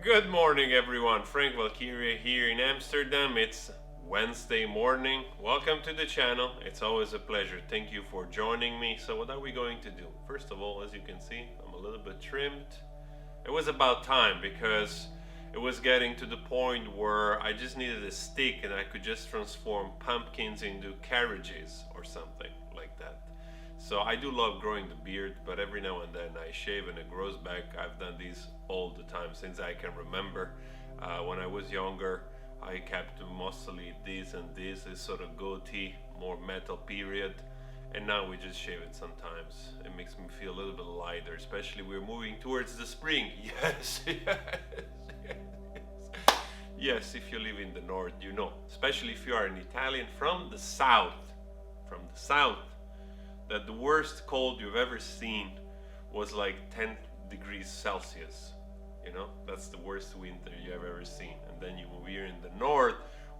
Good morning, everyone. Frank Valkyria here in Amsterdam. It's Wednesday morning. Welcome to the channel. It's always a pleasure. Thank you for joining me. So, what are we going to do? First of all, as you can see, I'm a little bit trimmed. It was about time because it was getting to the point where I just needed a stick and I could just transform pumpkins into carriages or something like that. So I do love growing the beard, but every now and then I shave and it grows back. I've done these all the time since I can remember. When I was younger, I kept mostly this and this sort of goatee, more metal period. And now we just shave it sometimes. It makes me feel a little bit lighter, especially we're moving towards the spring. Yes, yes, yes. Yes, if you live in the north, you know. Especially if you are an Italian from the south. From the south. That the worst cold you've ever seen was like 10 degrees Celsius. You know, that's the worst winter you've ever seen. And then you move here in the north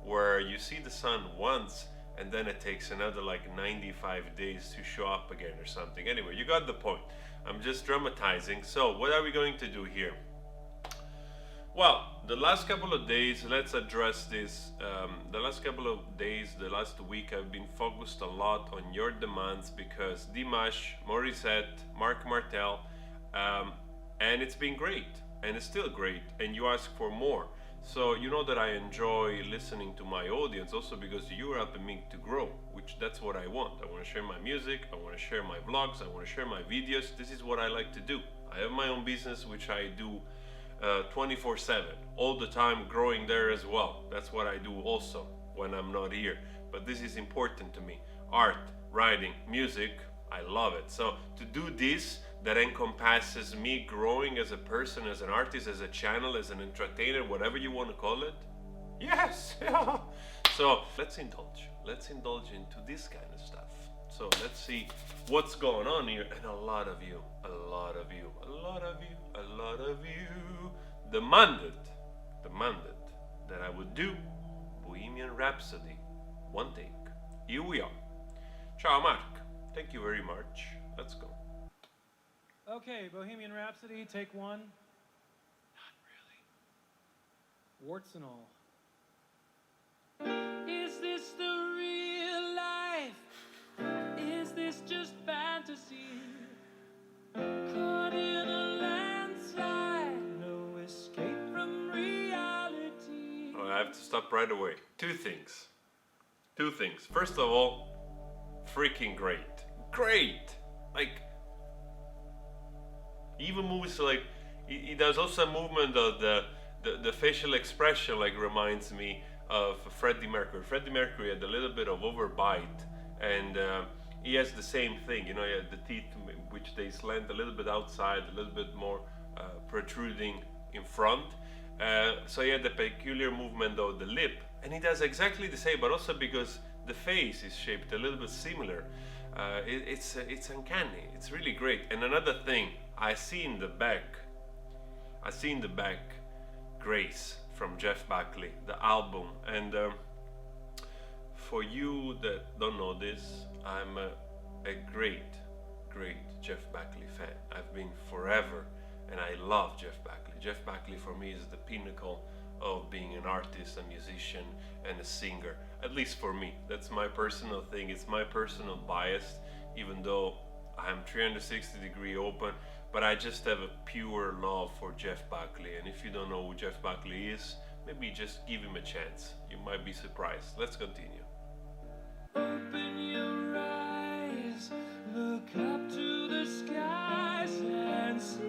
where you see the sun once and then it takes another like 95 days to show up again or something. Anyway, you got the point. I'm just dramatizing. So what are we going to do here? Well, the last couple of days, let's address this. The last couple of days, the last week, I've been focused a lot on your demands because Dimash, Morissette, Marc Martel, and it's been great, and it's still great, and you ask for more. So you know that I enjoy listening to my audience also because you're helping me to grow, which that's what I want. I want to share my music, I want to share my vlogs, I want to share my videos. This is what I like to do. I have my own business, which I do 24/7 all the time, growing there as well. That's what I do also when I'm not here, but this is important to me. Art, writing, music, I love it. So to do this, that encompasses me growing as a person, as an artist, as a channel, as an entertainer, whatever you want to call it. Yes. So let's indulge into this kind of stuff. So let's see what's going on here. And a lot of you demanded that I would do Bohemian Rhapsody one take. Here we are. Ciao Mark. Thank you very much. Let's go. Okay, Bohemian Rhapsody, take one. Not really. Warts and all. Is this the real life? Is this just fantasy? Caught in a landslide, no escape from reality. Oh, I have to stop right away. Two things. First of all, freaking great. Great! Like, he even moves like, he does also a movement of the facial expression, like reminds me of Freddie Mercury. Freddie Mercury had a little bit of overbite, and he has the same thing, you know, he had the teeth which they slant a little bit outside, a little bit more protruding in front. So he had the peculiar movement of the lip, and he does exactly the same, but also because the face is shaped a little bit similar. It's uncanny. It's really great. And another thing, I see in the back Grace from Jeff Buckley, the album. And for you that don't know this, I'm a great Jeff Buckley fan. I've been forever, and I love Jeff Buckley. Jeff Buckley for me is the pinnacle of being an artist, a musician, and a singer. At least for me. That's my personal thing. It's my personal bias, even though I'm 360-degree open, but I just have a pure love for Jeff Buckley. And if you don't know who Jeff Buckley is, maybe just give him a chance. You might be surprised. Let's continue. Open your eyes, look up to the skies and see.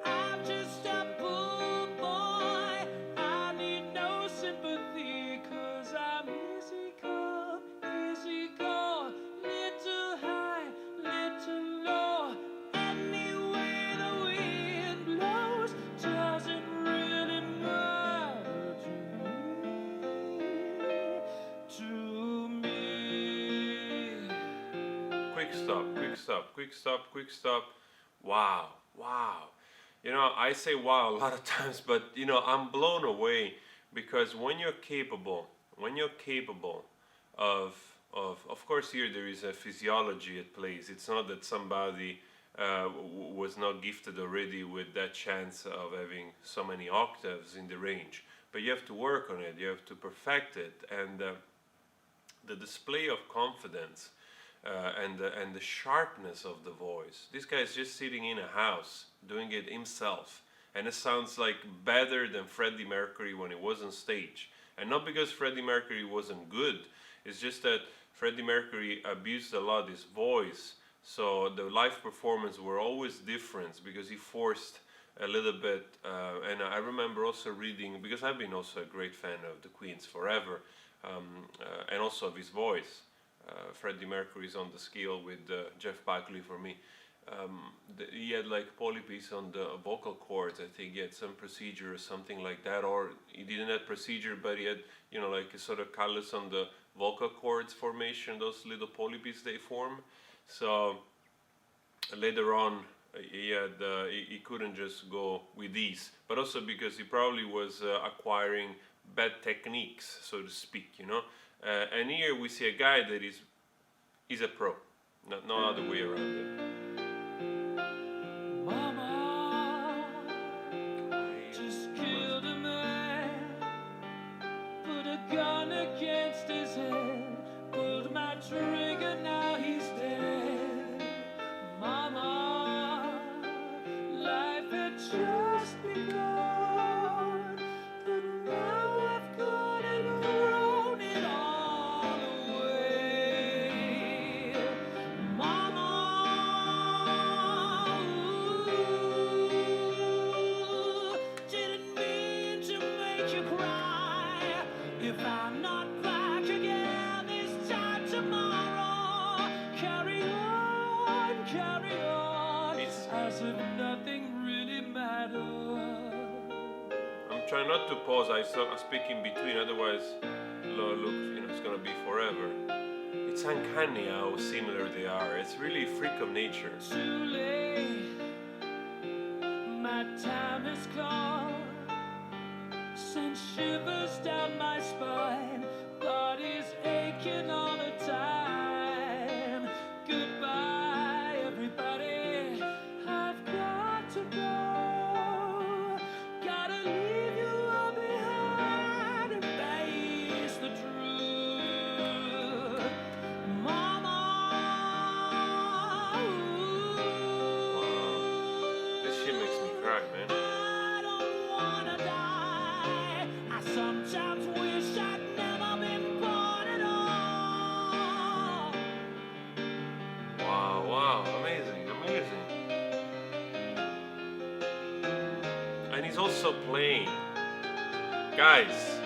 I'm just a poor boy, I need no sympathy, 'cause I'm easy come, easy go, little high, little low. Anyway the wind blows doesn't really matter to me. Quick stop. Wow. You know, I say wow a lot of times, but you know, I'm blown away because when you're capable of course here there is a physiology at plays. It's not that somebody was not gifted already with that chance of having so many octaves in the range. But you have to work on it, you have to perfect it, and the display of confidence and the sharpness of the voice. This guy is just sitting in a house doing it himself, and it sounds like better than Freddie Mercury when he was on stage. And not because Freddie Mercury wasn't good, it's just that Freddie Mercury abused a lot his voice, so the live performances were always different because he forced a little bit. And I remember also reading, because I've been also a great fan of the Queens forever, and also of his voice. Freddie Mercury is on the scale with Jeff Buckley for me. He had like polyps on the vocal cords. I think he had some procedure or something like that, or he didn't have procedure, but he had, you know, like a sort of callus on the vocal cords formation. Those little polyps they form. So later on, he couldn't just go with these, but also because he probably was acquiring bad techniques, so to speak, you know. And here we see a guy that is a pro, no other way around it. Mama just killed a man, put a gun against his head, pulled my trigger, now he's dead. Mama, life had just begun, but now I've gone and thrown it all away. Mama, ooh, didn't mean to make you cry. If I'm not back again this time tomorrow, carry on, as if nothing really mattered. I'm trying not to pause. I speak in between, otherwise, look, you know, it's gonna be forever. It's uncanny how similar they are. It's really a freak of nature. Too late, my time is gone. Send shivers down my spine, body's aching all the time. Goodbye, everybody, I've got to go. Gotta leave you all behind and face the truth. Mama, This shit makes me cry, man. I don't wanna die. I sometimes wish I'd never been born at all. Wow, amazing. And he's also playing. Guys.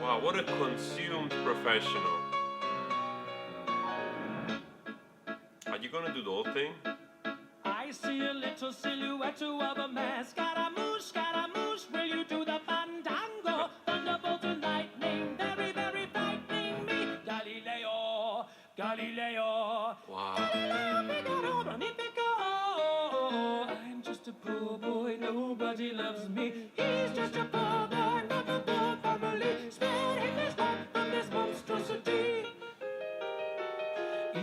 Wow, what a consumed professional. Are you gonna do the whole thing? I see a little silhouette of a man. Scaramouche, will you do the fandango? Thunderbolt and lightning, very, very frightening me. Galileo, Wow. Figaro, Magnifico. I'm just a poor boy, nobody loves me. He's just a poor boy from a poor family, sparing his life from this monstrosity.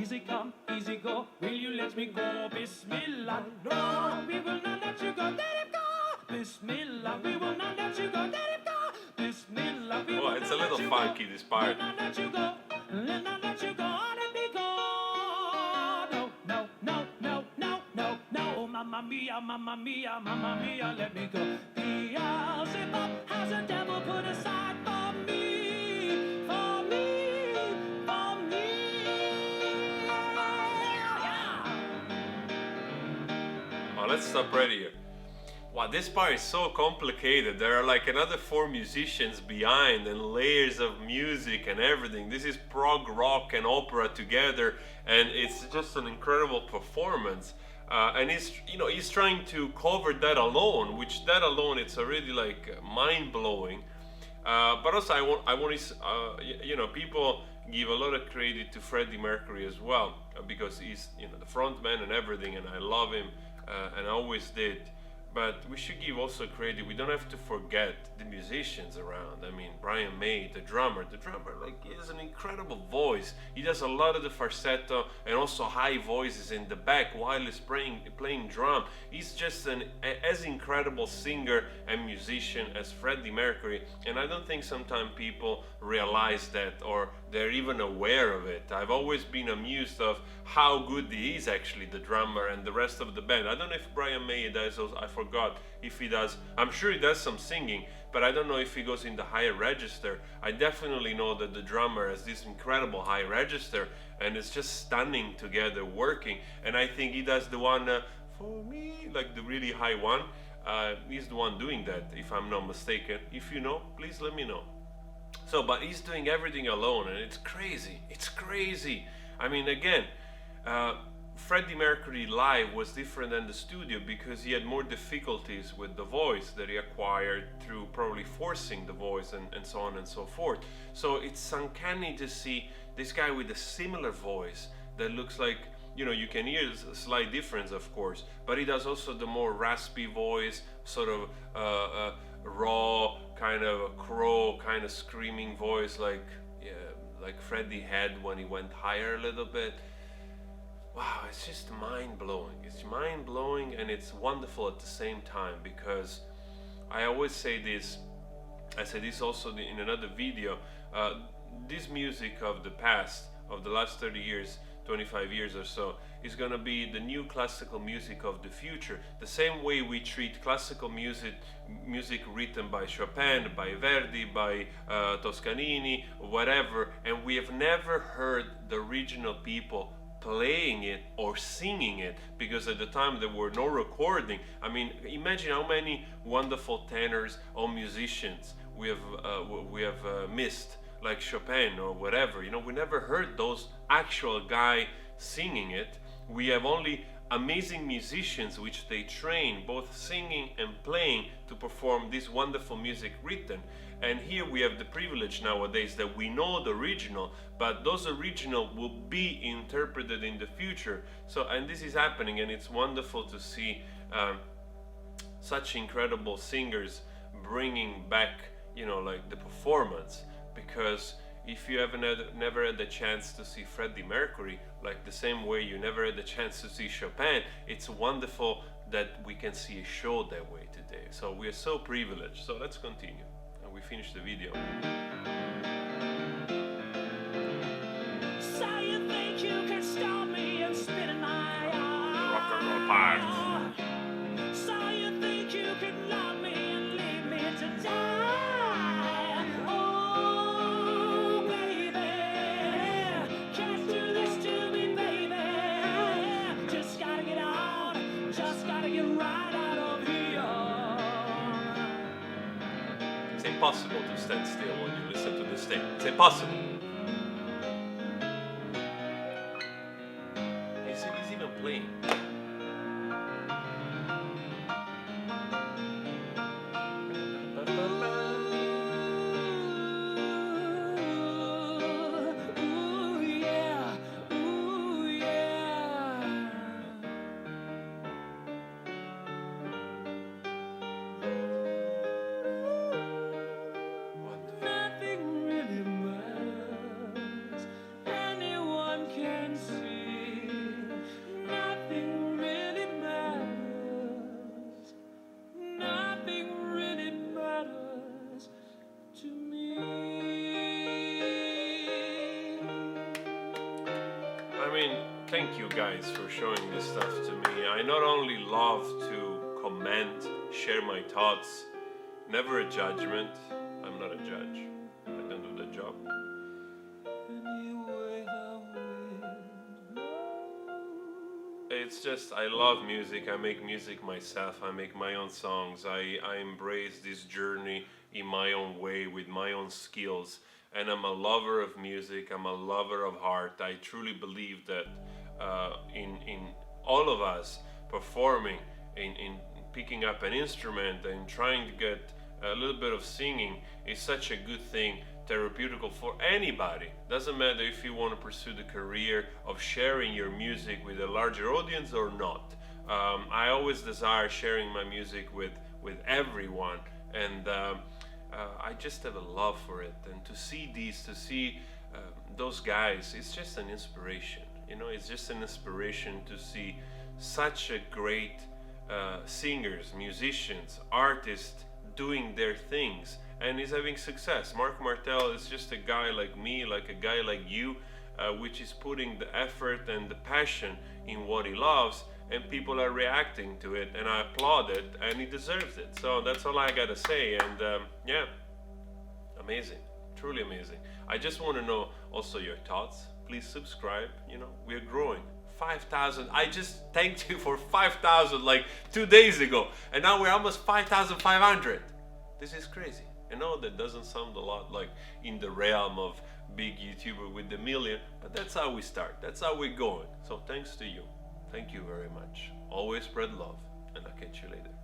Easy come, easy go, will you let me go? Bismillah, no, we will not let you go, let him go. Bismillah, we will not let you go, let him go. Bismillah, we will Well, it's a not let little you funky, go. this part. We'll not let you go, we'll not let you go, let me go. No, mamma mia, let me go. Beelzebub has a devil put aside for me. Oh, let's stop right here. Wow, this part is so complicated. There are like another 4 musicians behind and layers of music and everything. This is prog rock and opera together, and it's just an incredible performance. And he's trying to cover that alone, which that alone it's already like mind blowing. But also I want to people give a lot of credit to Freddie Mercury as well, because he's the front man and everything, and I love him and I always did. But we should give also credit. We don't have to forget the musicians around. I mean, Brian May, the drummer, like, he has an incredible voice. He does a lot of the falsetto and also high voices in the back while he's playing drum. He's just as incredible singer and musician as Freddie Mercury. And I don't think sometimes people realize that, or they're even aware of it. I've always been amused of how good he is, actually, the drummer and the rest of the band. I don't know if Brian May does those, I forgot if he does. I'm sure he does some singing, but I don't know if he goes in the higher register. I definitely know that the drummer has this incredible high register, and it's just stunning together working. And I think he does the one for me, like the really high one. He's the one doing that, if I'm not mistaken. If you know, please let me know. So, but he's doing everything alone, and it's crazy. It's crazy. I mean, again, Freddie Mercury live was different than the studio because he had more difficulties with the voice that he acquired through probably forcing the voice and so on and so forth. So it's uncanny to see this guy with a similar voice that looks like, you know, you can hear a slight difference, of course, but he does also the more raspy voice, sort of raw, kind of a crow, kind of screaming voice, like Freddie had when he went higher a little bit. Wow, it's just mind-blowing. It's mind-blowing, and it's wonderful at the same time, because I always say this, I said this also in another video, this music of the past, of the last 30 years, 25 years or so, is going to be the new classical music of the future. The same way we treat classical music written by Chopin, by Verdi, by Toscanini, whatever, and we have never heard the original people playing it or singing it, because at the time there were no recording. I mean, imagine how many wonderful tenors or musicians we have missed, like Chopin or whatever. You know, we never heard those actual guy singing it. We have only amazing musicians which they train both singing and playing to perform this wonderful music written. And here we have the privilege nowadays that we know the original, but those original will be interpreted in the future. So, and this is happening, and it's wonderful to see such incredible singers bringing back, you know, like the performance. Because if you never had the chance to see Freddie Mercury, like the same way you never had the chance to see Chopin, it's wonderful that we can see a show that way today. So we are so privileged. So let's continue. And we finish the video. So you think you can stop me and spit in my eye? Rock and roll part. So you think you can love me and leave me to die? Oh, baby, can't do this to me, baby. Just gotta get out, just gotta get right out of here. It's impossible to stand still when you listen to this thing. It's impossible. He's even playing. Ooh, yeah, ooh, yeah. Nothing really matters. Anyone can see. Nothing really matters. Nothing really matters to me. I mean, thank you guys for showing this stuff to me. I not only love to comment, share my thoughts, never a judgment. I'm not a judge. I don't do the job. Anyway, the wind blows. It's just, I love music. I make music myself. I make my own songs. I embrace this journey in my own way with my own skills. And I'm a lover of music. I'm a lover of art. I truly believe that in all of us performing, in picking up an instrument and trying to get a little bit of singing is such a good thing, therapeutical for anybody. Doesn't matter if you want to pursue the career of sharing your music with a larger audience or not. I always desire sharing my music with everyone, and I just have a love for it. And to see those guys, it's just an inspiration. You know, it's just an inspiration to see such a great singers, musicians, artists doing their things, and he's having success. Marc Martel is just a guy like me, like a guy like you, which is putting the effort and the passion in what he loves, and people are reacting to it, and I applaud it, and he deserves it. So that's all I gotta say. And yeah, amazing, truly amazing. I just want to know also your thoughts. Please subscribe. You know, we're growing. 5,000. I just thanked you for 5,000 like 2 days ago, and now we're almost 5,500. This is crazy. I know that doesn't sound a lot like in the realm of big YouTuber with the million, but that's how we start. That's how we're going. So thanks to you. Thank you very much. Always spread love, and I'll catch you later.